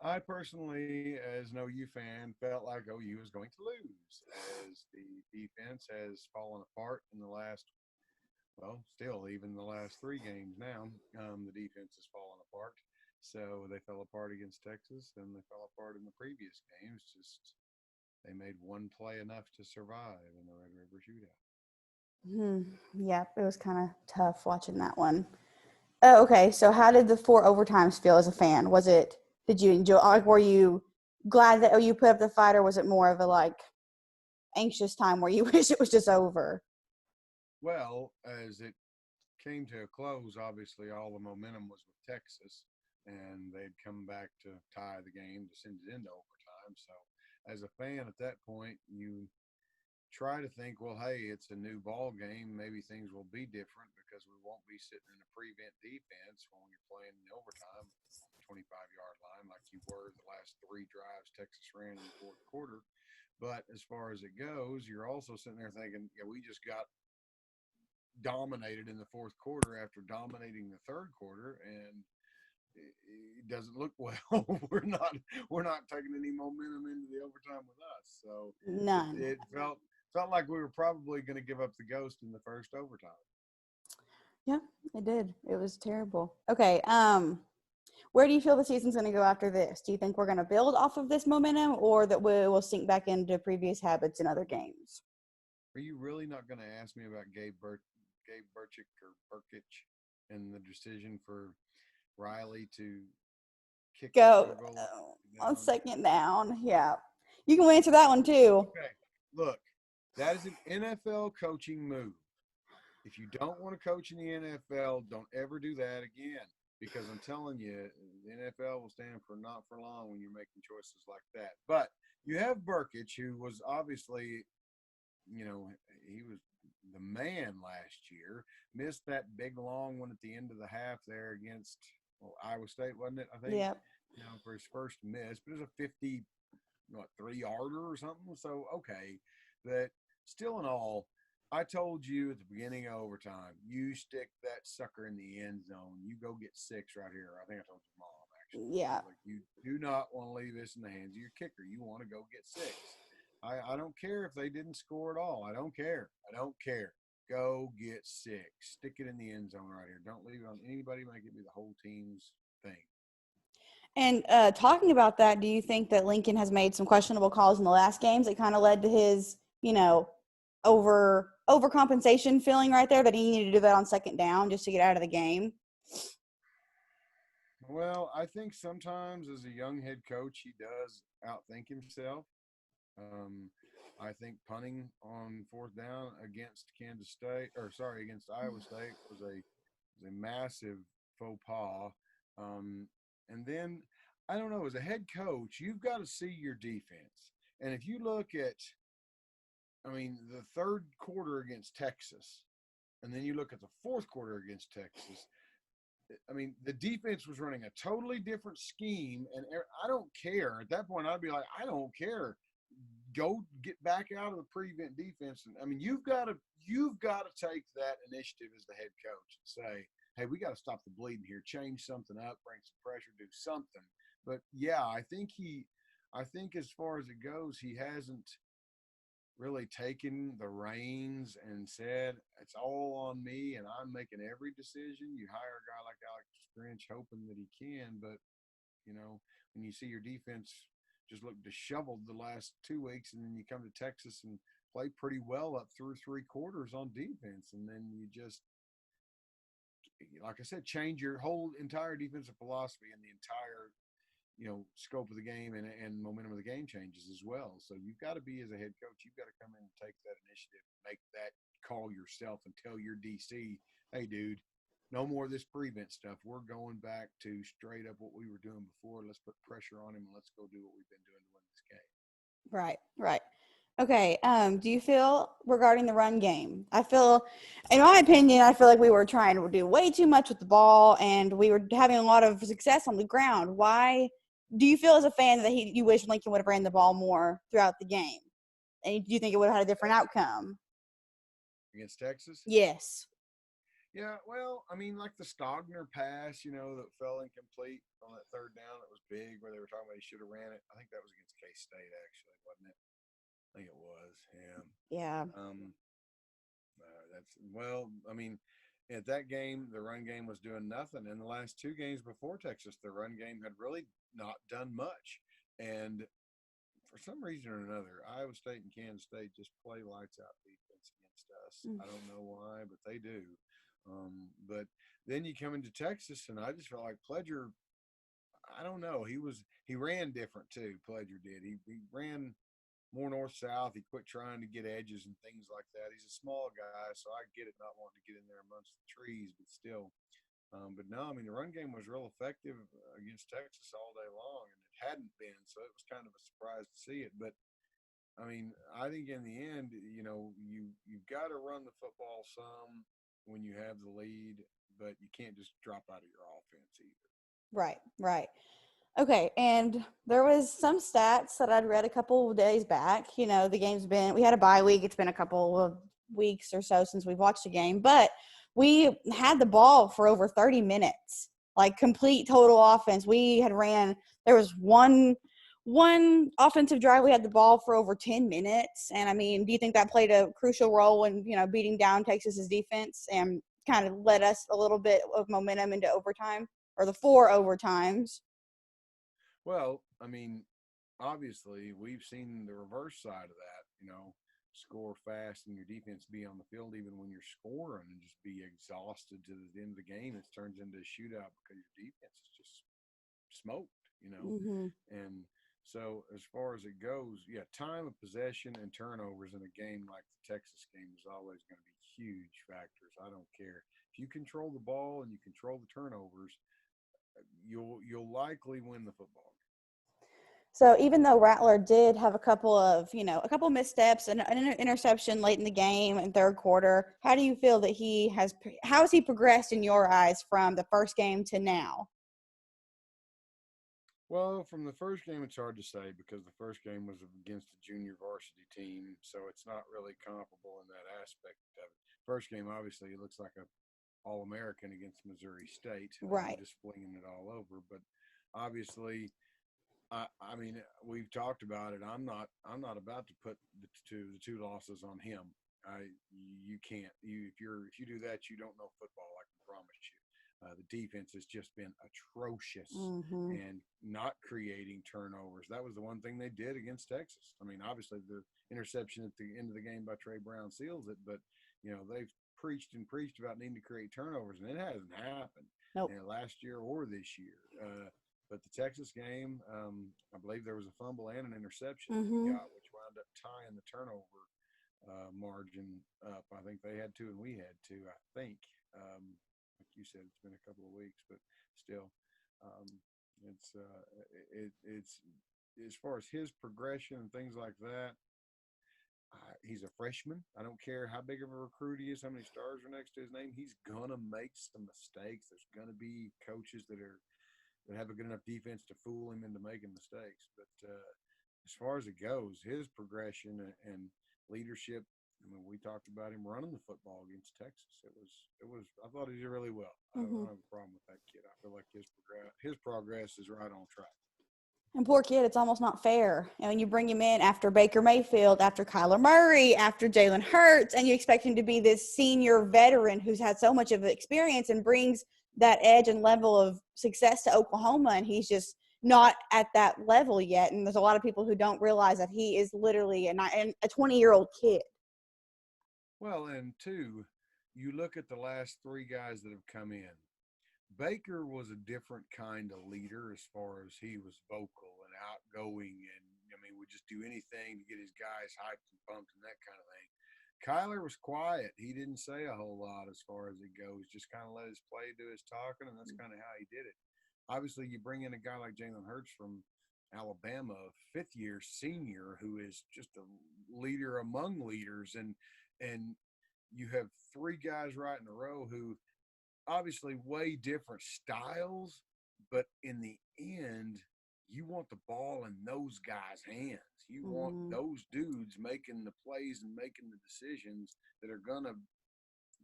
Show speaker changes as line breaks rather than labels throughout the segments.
I personally, as an OU fan, felt like OU was going to lose as the defense has fallen apart in the last, well, still even the last three games now. The defense has fallen apart. So they fell apart against Texas, and they fell apart in the previous games. Just they made one play enough to survive in the Red River Shootout.
Hmm. Yeah, it was kind of tough watching that one. Oh, okay. So how did the four overtimes feel as a fan? Did you enjoy, like, were you glad that OU put up the fight, or was it more of a, like, anxious time where you wish it was just over?
Well, as it came to a close, obviously all the momentum was with Texas, and they'd come back to tie the game to send it into overtime. So, as a fan at that point, you try to think, well, hey, it's a new ball game. Maybe things will be different because we won't be sitting in a prevent defense when you're playing in overtime on the 25-yard line like you were the last three drives Texas ran in the fourth quarter. But as far as it goes, you're also sitting there thinking, yeah, we just got dominated in the fourth quarter after dominating the third quarter, and it doesn't look well. we're not taking any momentum into the overtime with us. So it,
None.
it felt like we were probably going to give up the ghost in the first overtime.
Yeah, it did. It was terrible. Okay. Where do you feel the season's going to go after this? Do you think we're going to build off of this momentum, or that we will sink back into previous habits in other games?
Are you really not going to ask me about Gabe Burchick or Burkich and the decision for Riley to kick the
Go
field goal
on
down?
second down. Yeah. You can answer that one too.
Okay, look, that is an NFL coaching move. If you don't want to coach in the NFL, don't ever do that again. Because I'm telling you, the NFL will stand for not for long when you're making choices like that. But you have Burkich, who was obviously, he was the man last year. Missed that big long one at the end of the half there against Iowa State, wasn't it? I think,
Yep.
for his first miss, but it was a 50, 3-yarder or something. So okay, but still in all, I told you at the beginning of overtime, you stick that sucker in the end zone. You go get six right here. I think I told your mom actually. I
Yeah.
was like, you do not want to leave this in the hands of your kicker. You want to go get six. I don't care if they didn't score at all. I don't care. I don't care. Go get six. Stick it in the end zone right here. Don't leave it on anybody. Make it be the whole team's thing.
And talking about that, do you think that Lincoln has made some questionable calls in the last games that kind of led to his, overcompensation feeling right there, that he needed to do that on second down just to get out of the game?
Well, I think sometimes as a young head coach, he does outthink himself. Um, I think punting on fourth down against Kansas State, or sorry, against Iowa State was a massive faux pas. Um, and then I don't know, as a head coach, you've got to see your defense. And if you look at, I mean, the third quarter against Texas, and then you look at the fourth quarter against Texas, I mean, the defense was running a totally different scheme, and I don't care. At that point, I'd be like, I don't care. Go get back out of the prevent defense, and I mean, you've got to take that initiative as the head coach and say, hey, we got to stop the bleeding here, change something up, bring some pressure, do something. But yeah, I think as far as it goes, he hasn't really taken the reins and said it's all on me and I'm making every decision. You hire a guy like Alex Grinch hoping that he can, but when you see your defense just look disheveled the last 2 weeks, and then you come to Texas and play pretty well up through three quarters on defense, and then you just, like I said, change your whole entire defensive philosophy and the entire scope of the game and momentum of the game changes as well. So you've got to be, as a head coach, you've got to come in and take that initiative, make that call yourself, and tell your DC, hey, dude, no more of this prevent stuff. We're going back to straight up what we were doing before. Let's put pressure on him and let's go do what we've been doing to win this game.
Right, right. Okay. Do you feel regarding the run game? I feel, in my opinion, I feel like we were trying to do way too much with the ball, and we were having a lot of success on the ground. Why do you feel, as a fan, that you wish Lincoln would have ran the ball more throughout the game? And do you think it would have had a different outcome?
Against Texas?
Yes.
Yeah, well, I mean, like the Stogner pass, that fell incomplete on that third down that was big where they were talking about he should have ran it. I think that was against K-State, actually, wasn't it? I think it was. Yeah.
Yeah.
That's well. I mean, at that game, the run game was doing nothing. In the last two games before Texas, the run game had really not done much. And for some reason or another, Iowa State and Kansas State just play lights out defense against us. I don't know why, but they do. But then you come into Texas, and I just felt like Pledger. I don't know. He ran different too. Pledger did. He ran more north south. He quit trying to get edges and things like that. He's a small guy, so I get it not wanting to get in there amongst the trees, but still. But no, I mean the run game was real effective against Texas all day long, and it hadn't been, so it was kind of a surprise to see it. But I mean, I think in the end, you've got to run the football some when you have the lead, but you can't just drop out of your offense either.
Right, right. Okay, and there was some stats that I'd read a couple of days back. We had a bye week. It's been a couple of weeks or so since we've watched a game, but we had the ball for over 30 minutes, like complete total offense. There was one offensive drive. We had the ball for over 10 minutes. And I mean, do you think that played a crucial role in, beating down Texas's defense and kind of led us a little bit of momentum into overtime or the 4 overtimes?
Well, I mean, obviously, we've seen the reverse side of that, score fast and your defense be on the field even when you're scoring and just be exhausted to the end of the game. It turns into a shootout because your defense is just smoked, And so as far as it goes, yeah, time of possession and turnovers in a game like the Texas game is always going to be huge factors. I don't care. If you control the ball and you control the turnovers, you'll likely win the football game.
So even though Rattler did have a couple missteps and an interception late in the game in third quarter, how do you feel that how has he progressed in your eyes from the first game to now?
Well, from the first game, it's hard to say because the first game was against a junior varsity team, so it's not really comparable in that aspect of it. First game, obviously, it looks like a All-American against Missouri State,
right?
Just flinging it all over. But obviously, I mean, we've talked about it. I'm not about to put the two losses on him. You can't. If you do that, you don't know football. I can promise you. The defense has just been atrocious and not creating turnovers. That was the one thing they did against Texas. I mean, obviously the interception at the end of the game by Trey Brown seals it, but they've preached and preached about needing to create turnovers, and it hasn't happened last year or this year. But the Texas game, I believe there was a fumble and an interception that we got, which wound up tying the turnover margin up. I think they had 2 and we had 2, I think. Like you said, it's been a couple of weeks, but still, it's as far as his progression and things like that. He's a freshman. I don't care how big of a recruit he is, how many stars are next to his name. He's gonna make some mistakes. There's gonna be coaches that have a good enough defense to fool him into making mistakes. But as far as it goes, his progression and leadership. I mean, we talked about him running the football against Texas. It was. I thought he did really well. I don't have a problem with that kid. I feel like his progress is right on track.
And poor kid, it's almost not fair. And when you bring him in after Baker Mayfield, after Kyler Murray, after Jalen Hurts, and you expect him to be this senior veteran who's had so much of experience and brings that edge and level of success to Oklahoma, and he's just not at that level yet. And there's a lot of people who don't realize that he is literally a 20-year-old kid.
Well, and 2, you look at the last 3 guys that have come in. Baker was a different kind of leader as far as he was vocal and outgoing and, would just do anything to get his guys hyped and pumped and that kind of thing. Kyler was quiet. He didn't say a whole lot as far as it goes, just kind of let his play do his talking, and that's kind of how he did it. Obviously, you bring in a guy like Jalen Hurts from Alabama, a 5th-year senior who is just a leader among leaders, and you have 3 guys right in a row who obviously way different styles, but in the end, you want the ball in those guys' hands. You want those dudes making the plays and making the decisions that are going to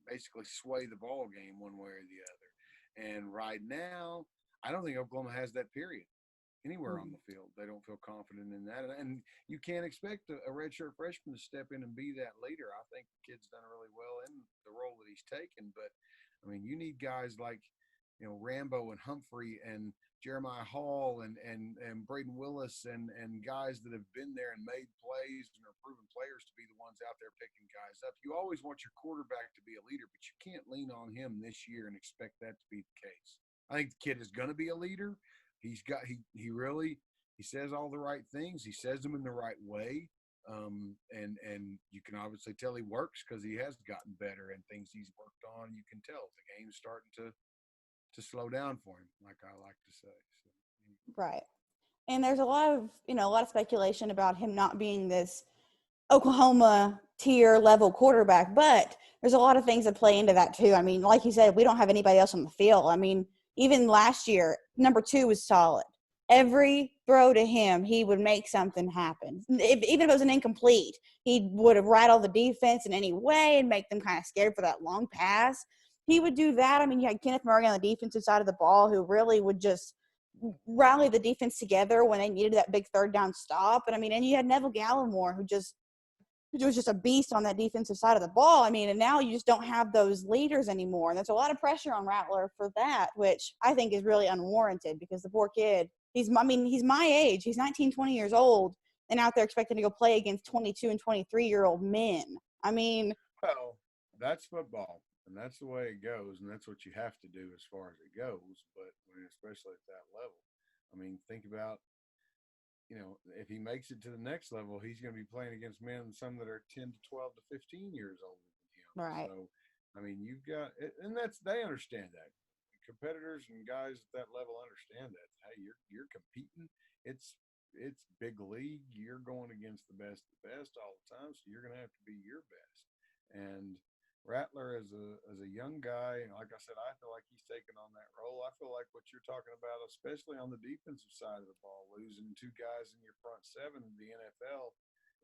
basically sway the ball game one way or the other. And right now, I don't think Oklahoma has that period. anywhere on the field. They don't feel confident in that. And you can't expect a redshirt freshman to step in and be that leader. I think the kid's done really well in the role that he's taken. But, I mean, you need guys like, Rambo and Humphrey and Jeremiah Hall and Braden Willis and guys that have been there and made plays and are proven players to be the ones out there picking guys up. You always want your quarterback to be a leader, but you can't lean on him this year and expect that to be the case. I think the kid is going to be a leader. He says all the right things. He says them in the right way. And you can obviously tell he works because he has gotten better and things he's worked on. You can tell the game's starting to slow down for him, like I like to say. So.
Right. And there's a lot of speculation about him not being this Oklahoma tier level quarterback, but there's a lot of things that play into that too. I mean, like you said, we don't have anybody else on the field. I mean, even last year, number 2 was solid. Every throw to him, he would make something happen. Even if it was an incomplete, he would have rattled the defense in any way and make them kind of scared for that long pass. He would do that. I mean, you had Kenneth Murray on the defensive side of the ball who really would just rally the defense together when they needed that big third down stop. And you had Neville Gallimore who was just a beast on that defensive side of the ball. I mean, and now you just don't have those leaders anymore. And there's a lot of pressure on Rattler for that, which I think is really unwarranted because the poor kid, he's my age. He's 19, 20 years old and out there expecting to go play against 22 and 23-year-old men. I mean.
Well, that's football, and that's the way it goes, and that's what you have to do as far as it goes, but especially at that level. I mean, think about, if he makes it to the next level, he's going to be playing against men, some that are 10 to 12 to 15 years older than him.
Right.
So, I mean, you've got – and they understand that. Competitors and guys at that level understand that. Hey, you're competing. It's big league. You're going against the best all the time, so you're going to have to be your best. And Rattler as a young guy, like I said, I feel like he's taken on that role. I feel like what you're talking about, especially on the defensive side of the ball, losing 2 guys in your front 7 in the NFL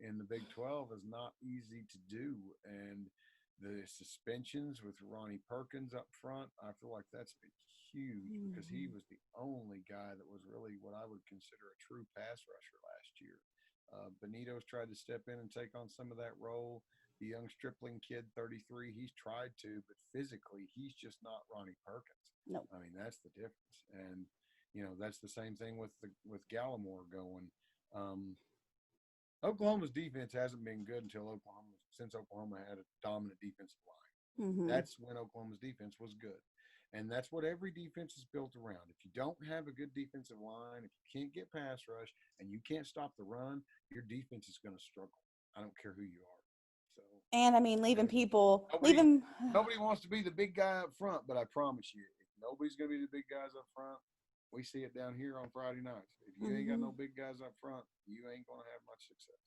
in the Big 12 is not easy to do. And the suspensions with Ronnie Perkins up front, I feel like that's been huge because he was the only guy that was really what I would consider a true pass rusher last year. Benito's tried to step in and take on some of that role. The young stripling kid, 33, he's tried to, but physically he's just not Ronnie Perkins.
No.
I mean, that's the difference. And, that's the same thing with Gallimore going. Oklahoma's defense hasn't been good since Oklahoma had a dominant defensive line.
Mm-hmm.
That's when Oklahoma's defense was good. And that's what every defense is built around. If you don't have a good defensive line, if you can't get pass rush, and you can't stop the run, your defense is going to struggle. I don't care who you are. So,
and I mean, nobody
wants to be the big guy up front, but I promise you, if nobody's going to be the big guys up front, we see it down here on Friday nights. If you ain't got no big guys up front, you ain't going to have much success.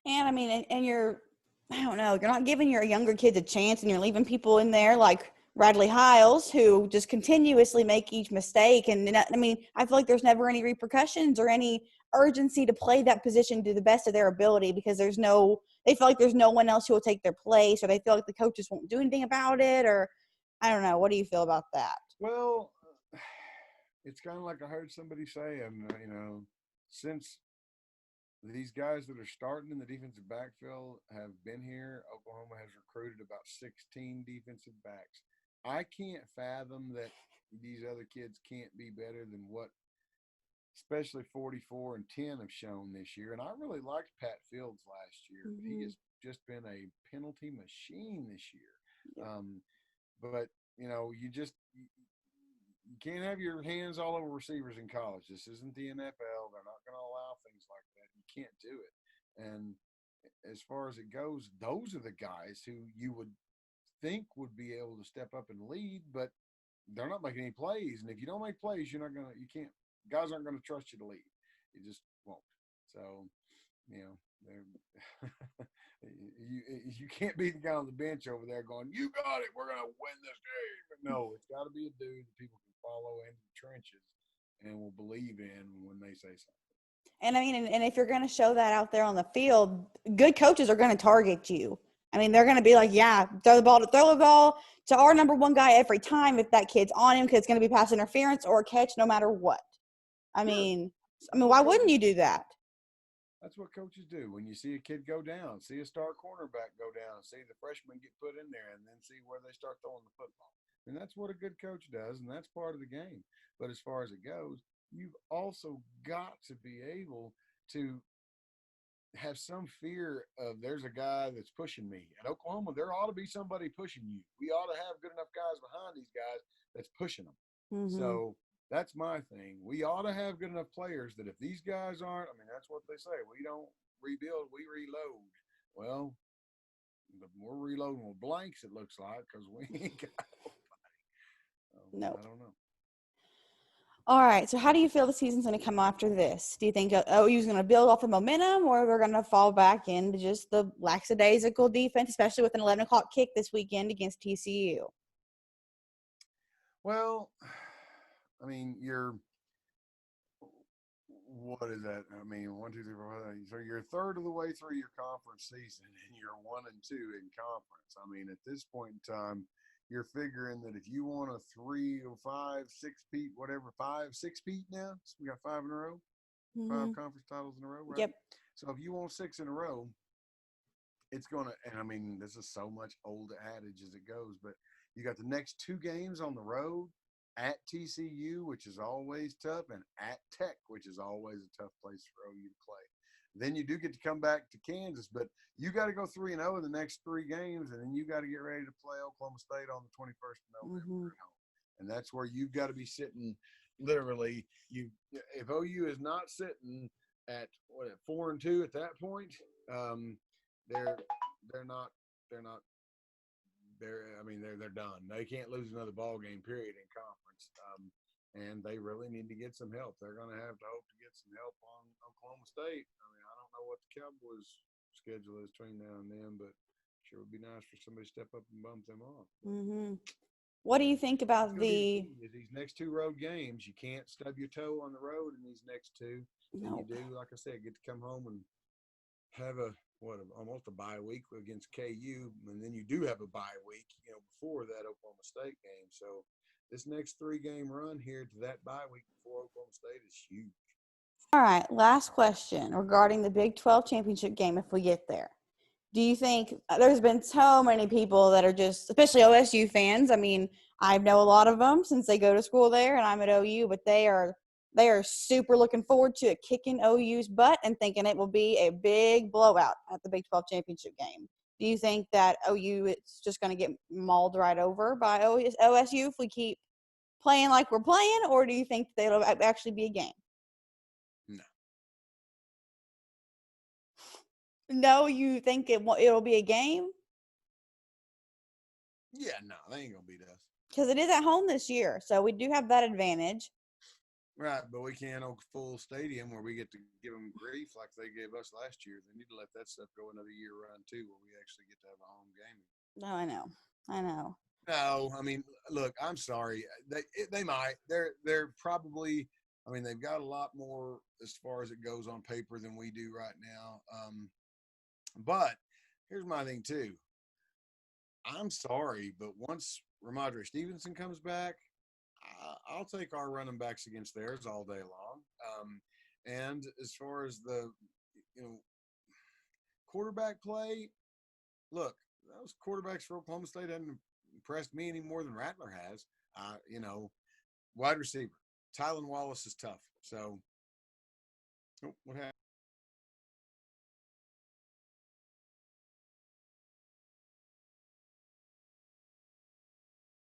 And I mean, and you're not giving your younger kids a chance, and you're leaving people in there like Bradley Hiles who just continuously make each mistake. And I mean, I feel like there's never any repercussions or any urgency to play that position to the best of their ability because they feel like there's no one else who will take their place, or they feel like the coaches won't do anything about it, or I don't know. What do you feel about that?
Well, it's kind of like I heard somebody say, since these guys that are starting in the defensive backfield have been here, Oklahoma has recruited about 16 defensive backs. I can't fathom that these other kids can't be better than what especially 44 and 10 have shown this year. And I really liked Pat Fields last year, but he has just been a penalty machine this year. But, you can't have your hands all over receivers in college. This isn't the NFL. They're not going to allow things like that. You can't do it. And as far as it goes, those are the guys who you would think would be able to step up and lead, but they're not making any plays. And if you don't make plays, guys aren't going to trust you to lead. You just won't. So, you can't be the guy on the bench over there going, "You got it. We're going to win this game." But no, it's got to be a dude that people can follow into the trenches and will believe in when they say something.
And I mean, and if you're going to show that out there on the field, good coaches are going to target you. I mean, they're going to be like, yeah, throw the ball to our number 1 guy every time if that kid's on him because it's going to be pass interference or a catch no matter what. I mean, I mean, why wouldn't you do that?
That's what coaches do. When you see a kid go down, see a star cornerback go down, see the freshman get put in there, and then see where they start throwing the football. And that's what a good coach does, and that's part of the game. But as far as it goes, you've also got to be able to have some fear of there's a guy that's pushing me. At Oklahoma, there ought to be somebody pushing you. We ought to have good enough guys behind these guys that's pushing them.
Mm-hmm.
So that's my thing. We ought to have good enough players that if these guys aren't, I mean, that's what they say. We don't rebuild, we reload. Well, we're reloading with blanks, it looks like, because we ain't got nobody.
No.
I don't know.
All right. So, how do you feel the season's going to come after this? Do you think OU's going to build off the momentum, or we're going to fall back into just the lackadaisical defense, especially with an 11 o'clock kick this weekend against TCU?
Well, I mean, what is that? I mean, 1, 2, 3, 4, 5. So you're a third of the way through your conference season, and you're 1-2 in conference. I mean, at this point in time, you're figuring that if you want a 3 or 5, 6-peat, whatever, 5, 6-peat now, so we got 5 in a row, 5 conference titles in a row, right?
Yep.
So if you want 6 in a row, it's going to, and I mean, this is so much old adage as it goes, but you got the next 2 games on the road at TCU, which is always tough, and at Tech, which is always a tough place for OU to play. Then you do get to come back to Kansas, but you got to go 3-0 in the next 3 games, and then you got to get ready to play Oklahoma State on the 21st of November at home. And that's where you've got to be sitting. Literally, if OU is not sitting at 4-2 at that point, they're not. They're done. They can't lose another ball game, period, in conference. And they really need to get some help. They're going to have to hope to get some help on Oklahoma State. I mean, I don't know what the Cowboys' schedule is between now and then, but sure would be nice for somebody to step up and bump them off.
What do you think about
these next 2 road games? You can't stub your toe on the road in these next 2. And you do, like I said, get to come home and have almost a bye week against KU, and then you do have a bye week, before that Oklahoma State game. So this next 3-game run here to that bye week before Oklahoma State is huge.
All right, last question regarding the Big 12 championship game if we get there. Do you think there's been so many people that are just, especially OSU fans? I mean, I know a lot of them since they go to school there, and I'm at OU, but they are super looking forward to kicking OU's butt and thinking it will be a big blowout at the Big 12 championship game. Do you think that OU is just going to get mauled right over by OSU if we keep playing like we're playing, or do you think that it'll actually be a game?
No.
No, you think it'll be a game?
Yeah, no, they ain't going to beat us.
Because it is at home this year, so we do have that advantage.
Right, but we can't own a full stadium where we get to give them grief like they gave us last year. They need to let that stuff go another year around too, where we actually get to have a home game.
No, I know.
No, I mean, look, I'm sorry. They might. They're probably. I mean, they've got a lot more as far as it goes on paper than we do right now. But here's my thing too. I'm sorry, but once Ramondre Stevenson comes back, I'll take our running backs against theirs all day long. And as far as the quarterback play, look, those quarterbacks for Oklahoma State haven't impressed me any more than Rattler has. Wide receiver, Tylan Wallace is tough. So, what happened?